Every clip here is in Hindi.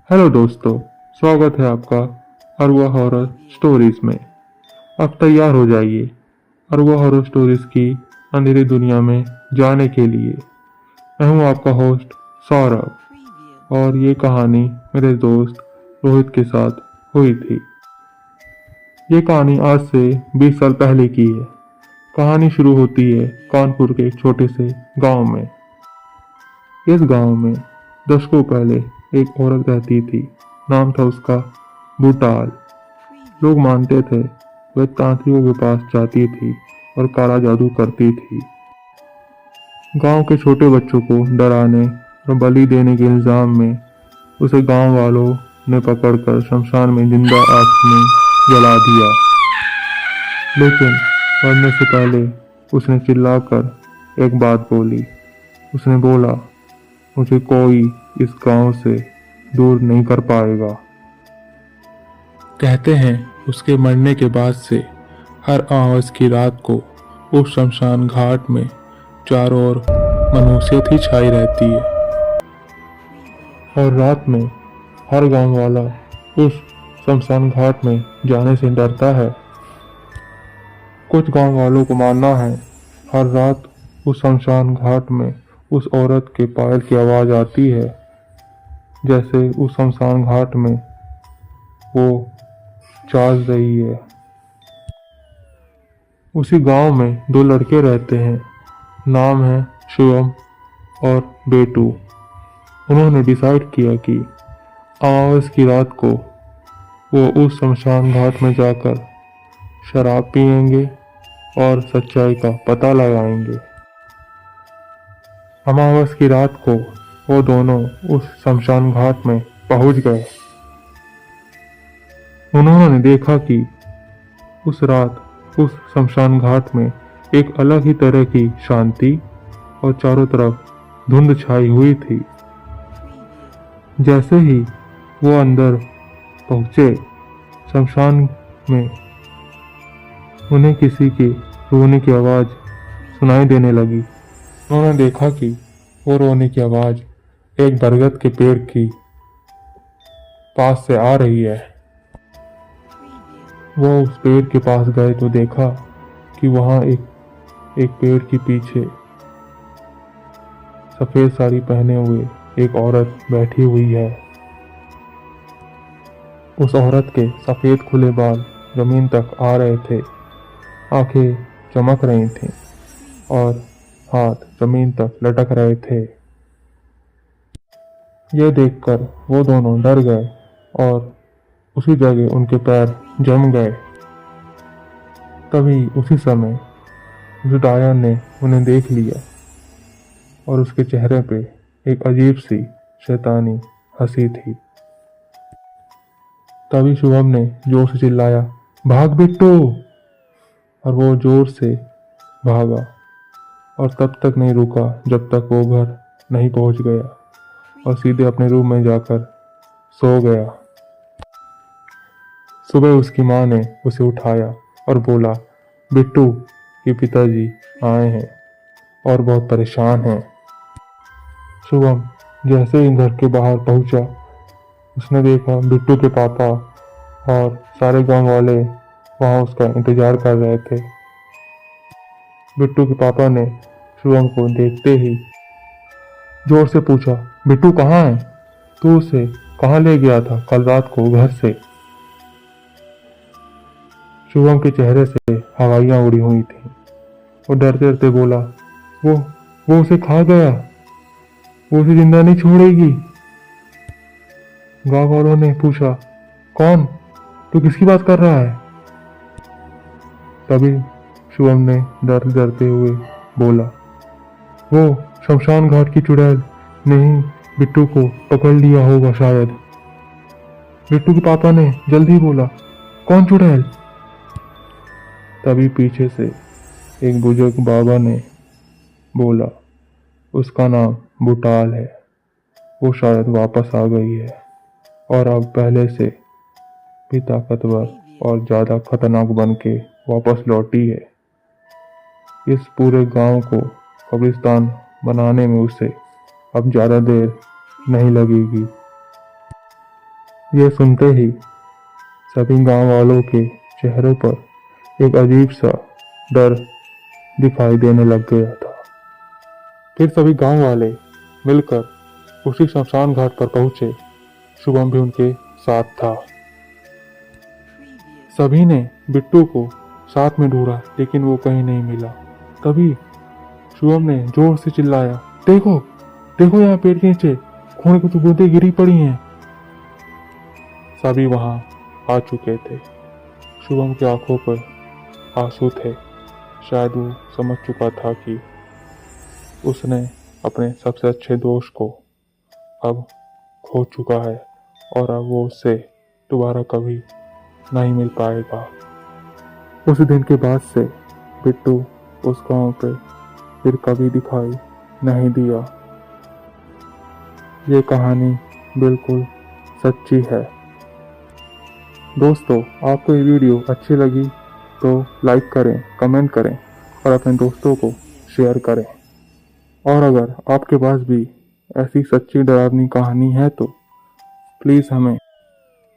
हेलो दोस्तों, स्वागत है आपका अरवा हॉरर स्टोरीज में। अब तैयार हो जाइए अरवा हॉरर स्टोरीज की अंधेरी दुनिया में जाने के लिए। मैं हूं आपका होस्ट सौरभ और ये कहानी मेरे दोस्त रोहित के साथ हुई थी। ये कहानी आज से 20 साल पहले की है। कहानी शुरू होती है कानपुर के एक छोटे से गांव में। इस गांव में दशकों पहले एक औरत रहती थी। नाम था उसका भूटाल। लोग मानते थे वह तांत्रिकों के पास जाती थी और काला जादू करती थी। गांव के छोटे बच्चों को डराने और बलि देने के इल्जाम में उसे गांव वालों ने पकड़कर शमशान में जिंदा आग में जला दिया। लेकिन मरने से पहले उसने चिल्लाकर एक बात बोली। उसने बोला, मुझे कोई इस गांव से दूर नहीं कर पाएगा। कहते हैं उसके मरने के बाद से हर अमावस की रात को उस शमशान घाट में चारों ओर मनुष्यत ही छाई रहती है और रात में हर गांव वाला उस शमशान घाट में जाने से डरता है। कुछ गांव वालों को मानना है हर रात उस शमशान घाट में उस औरत के पायल की आवाज आती है, जैसे उस शमशान घाट में वो चाल रही है। उसी गांव में दो लड़के रहते हैं। नाम है शिवम और बेटू। उन्होंने डिसाइड किया कि अमावस की रात को वो उस शमशान घाट में जाकर शराब पिएंगे और सच्चाई का पता लगाएंगे। अमावस की रात को वो दोनों उस शमशान घाट में पहुंच गए। उन्होंने देखा कि उस रात उस शमशान घाट में एक अलग ही तरह की शांति और चारों तरफ धुंध छाई हुई थी। जैसे ही वो अंदर पहुंचे शमशान में, उन्हें किसी के रोने की आवाज सुनाई देने लगी। उन्होंने देखा कि वो रोने की आवाज एक बरगद के पेड़ की पास से आ रही है। वो उस पेड़ के पास गए तो देखा कि वहां एक पेड़ के पीछे सफेद साड़ी पहने हुए एक औरत बैठी हुई है। उस औरत के सफेद खुले बाल जमीन तक आ रहे थे, आंखें चमक रही थीं और हाथ जमीन तक लटक रहे थे। ये देखकर वो दोनों डर गए और उसी जगह उनके पैर जम गए। तभी उसी समय उस डायन ने उन्हें देख लिया और उसके चेहरे पे एक अजीब सी शैतानी हंसी थी। तभी शुभम ने जोर से चिल्लाया, भाग बिट्टू! और वो जोर से भागा और तब तक नहीं रुका जब तक वो घर नहीं पहुंच गया और सीधे अपने रूम में जाकर सो गया। सुबह उसकी माँ ने उसे उठाया और बोला, बिट्टू के पिताजी आए हैं और बहुत परेशान हैं। शुभम जैसे ही घर के बाहर पहुंचा, उसने देखा बिट्टू के पापा और सारे गांव वाले वहां उसका इंतजार कर रहे थे। बिट्टू के पापा ने शुभम को देखते ही जोर से पूछा, बिट्टू कहाँ है? तू उसे कहाँ ले गया था कल रात को घर से? शुभम के चेहरे से हवाइयां उड़ी हुई थी। वो डरते डरते बोला, वो उसे खा गया, वो उसे जिंदा नहीं छोड़ेगी। गांव वालों ने पूछा, कौन? तू किसकी बात कर रहा है? तभी शुभम ने डरते डरते हुए बोला, वो शमशान घाट की चुड़ैल ने ही बिट्टू को पकड़ लिया होगा शायद। बिट्टू के पापा ने जल्दी बोला, कौन चुड़ैल? तभी पीछे से एक बुजुर्ग बाबा ने बोला, उसका नाम भूटाल है, वो शायद वापस आ गई है और अब पहले से भी ताकतवर और ज्यादा खतरनाक बन के वापस लौटी है। इस पूरे गांव को कब्रिस्तान बनाने में उसे अब ज्यादा देर नहीं लगेगी। यह सुनते ही सभी गांव वालों के चेहरों पर एक अजीब सा डर दिखाई देने लग गया था। फिर सभी गांव वाले मिलकर उसी शमशान घाट पर पहुंचे। शुभम भी उनके साथ था। सभी ने बिट्टू को साथ में ढूंढा लेकिन वो कहीं नहीं मिला। तभी शुभम ने जोर से चिल्लाया, देखो देखो यहाँ पेड़ के नीचे खून की तो बूंदें गिरी पड़ी हैं। सभी वहां आ चुके थे। शुभम की आंखों पर आंसू थे। शायद वो समझ चुका था कि उसने अपने सबसे अच्छे दोस्त को अब खो चुका है और अब वो उससे दोबारा कभी नहीं मिल पाएगा। उस दिन के बाद से बिट्टू उस गांव पे फिर कभी दिखाई नहीं दिया। ये कहानी बिल्कुल सच्ची है। दोस्तों, आपको ये वीडियो अच्छी लगी तो लाइक करें, कमेंट करें और अपने दोस्तों को शेयर करें। और अगर आपके पास भी ऐसी सच्ची डरावनी कहानी है तो प्लीज़ हमें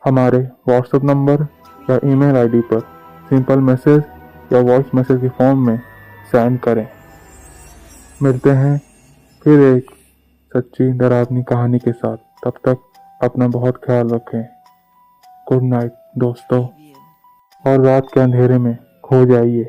हमारे व्हाट्सएप नंबर या ईमेल आईडी पर सिंपल मैसेज या वॉइस मैसेज के फॉर्म में सेंड करें। मिलते हैं फिर एक सच्ची डरावनी कहानी के साथ। तब तक अपना बहुत ख्याल रखें। गुड नाइट दोस्तों, और रात के अंधेरे में खो जाइए।